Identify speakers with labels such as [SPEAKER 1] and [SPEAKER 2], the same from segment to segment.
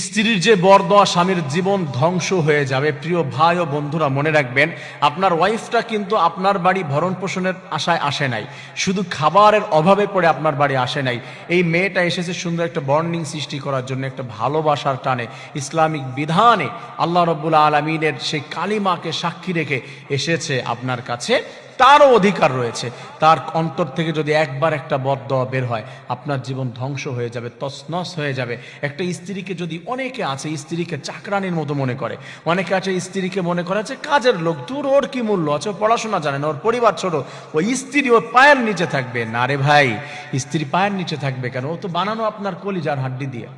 [SPEAKER 1] স্ত্রীর যে বর দেওয়া স্বামীর জীবন ধ্বংস হয়ে যাবে। প্রিয় ভাই ও বন্ধুরা, মনে রাখবেন, আপনার ওয়াইফটা কিন্তু আপনার বাড়ি ভরণ পোষণের আশায় আসে নাই, শুধু খাবারের অভাবে পড়ে আপনার বাড়ি আসে নাই। এই মেয়েটা এসেছে সুন্দর একটা বন্ডিং সৃষ্টি করার জন্য, একটা ভালোবাসার টানে, ইসলামিক বিধানে আল্লাহ রাব্বুল আলামিনের সেই কালিমাকে সাক্ষী রেখে এসেছে আপনার কাছে। তারও অধিকার রয়েছে। তার অন্তর থেকে যদি একবার একটা বদদোয়া বের হয়, আপনার জীবন ধ্বংস হয়ে যাবে, তছনছ হয়ে যাবে। একটা স্ত্রীকে যদি, অনেকে আছে স্ত্রীকে চাকরানির মতো মনে করে, অনেকে আছে স্ত্রীকে মনে করে যে কাজের লোক, দূর, ওর কি মূল্য আছে, ও পড়াশোনা জানে না, ওর পরিবার ছোট, ওই স্ত্রী ওর পায়ের নিচে থাকবে। না রে ভাই, স্ত্রী পায়ের নিচে থাকবে কেন? ও তো বানানো আপনার কলিজার হাড্ডি দিয়ে।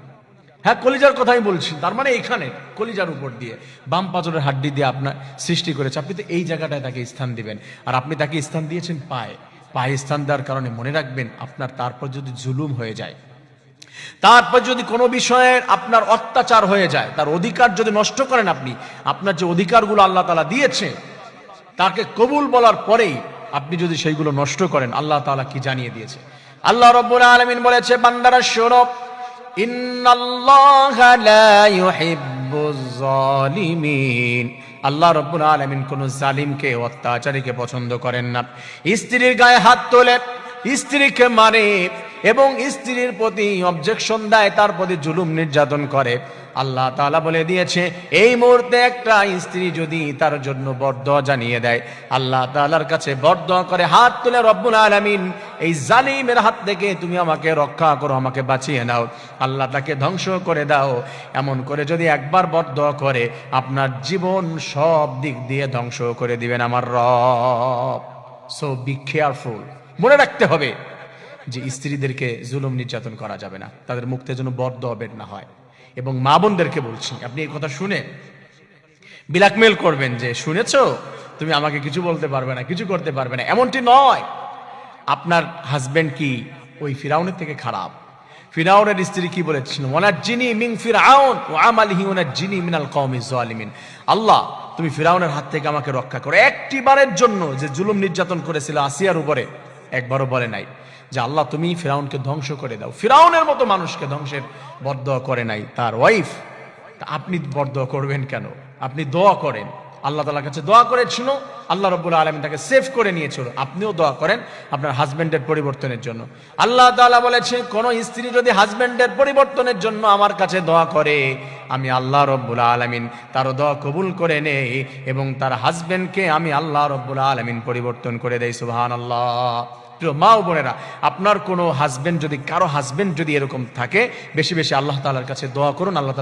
[SPEAKER 1] হ্যাঁ, কলিজার কথাই বলছি, তার মানে এইখানে কলিজার উপর দিয়ে, বাম পাঁজরের হাড্ডি দিয়ে আপনার সৃষ্টি করেছে। আপনি তো এই জায়গাটায় তাকে স্থান দিবেন, আর আপনি তাকে স্থান দিয়েছেন পায়ে। পায়ে স্থান দেওয়ার কারণে মনে রাখবেন, আপনার তারপর যদি জুলুম হয়ে যায়, তারপর যদি কোনো বিষয়ে আপনার অত্যাচার হয়ে যায়, তার অধিকার যদি নষ্ট করেন আপনি, আপনার যে অধিকারগুলো আল্লাহ তাআলা দিয়েছে তাকে কবুল বলার পরেই আপনি যদি সেইগুলো নষ্ট করেন, আল্লাহ তাআলা কি জানিয়ে দিয়েছে? আল্লাহ রাব্বুল আলামিন বলেছে, বান্দারা শোনো, ইন্নাল্লাহা লা ইউহিব্বুজ জালিমিন। আল্লাহ রাব্বুল আলামিন কোন জালিমকে, অত্যাচারীকে পছন্দ করেন না। স্ত্রীর গায়ে হাত তোলে, স্ত্রীকে মারে এবং স্ত্রীর প্রতি অবজেকশন দেয়, তার প্রতি জুলুম নির্যাতন করে, আল্লাহ তাআলা বলে দিয়েছে, এই মুহূর্তে একটা স্ত্রী যদি তার জন্য বরদোয়া জানিয়ে দেয়, আল্লাহ তাআলার কাছে বরদোয়া করে হাত তুলে, রব্বুল আলামিন এই জালিমের হাত থেকে তুমি আমাকে রক্ষা করো, আমাকে বাঁচিয়ে নাও, আল্লাহ তাকে ধ্বংস করে দাও, এমন করে যদি একবার বরদোয়া করে, আপনার জীবন সব দিক দিয়ে ধ্বংস করে দিবেন আমার রব। So be careful. মনে রাখতে হবে যে স্ত্রীদেরকে জুলুম নির্যাতন করা যাবে না, তাদের মুখ থেকে যেন বরদোয়া বের না হয়। এবং মা বোনদেরকে বলছি, আপনি এই কথা শুনে ব্ল্যাকমেল করবেন যে শুনেছো, তুমি আমাকে কিছু বলতে পারবে না, কিছু করতে পারবে না, এমনটি নয়। আপনার হাজবেন্ড কি ওই ফিরাউনের থেকে খারাপ? ফিরাউনের স্ত্রী কি বলেছিল? ওয়ানাজ্জিনি মিন ফিরআউন ওয়া আমালিহি ওয়ানাজ্জিনি মিনাল কওমিজ জালিমিন। আল্লাহ, তুমি ফিরাউনের হাত থেকে আমাকে রক্ষা করো। একটি বারের জন্য যে জুলুম নির্যাতন করেছিল আসিয়ার উপরে, একবারও বলে নাই যে আল্লাহ তুমি ফিরাউনকে ধ্বংস করে দাও। ফিরাউনের মতো মানুষকে ধ্বংসের বরদোয়া করে নাই তার ওয়াইফ। আপনি বরদোয়া করবেন কেন? আপনি দোয়া করেন, আল্লাহ তাআলার কাছে দোয়া করেছিল, আল্লাহ রাব্বুল আলামিন তাকে সেভ করে নিয়েছিল। আপনিও দোয়া করেন আপনার হাজবেন্ডের পরিবর্তনের জন্য। আল্লাহ তাআলা বলেছে, কোন স্ত্রী যদি হাজবেন্ডের পরিবর্তনের জন্য আমার কাছে দোয়া করে, আমি আল্লাহ রাব্বুল আলামিন তার দোয়া কবুল করে নেই এবং তার হাজবেন্ডকে আমি আল্লাহ রাব্বুল আলামিন পরিবর্তন করে দেই। সুবহানাল্লাহ। প্রিয় মা ও বোনেরা, আপনার কোনো হাজবেন্ড যদি, কারো হাজবেন্ড যদি এরকম থাকে, বেশি বেশি আল্লাহ তাআলার কাছে দোয়া করুন। আল্লাহ তাআলা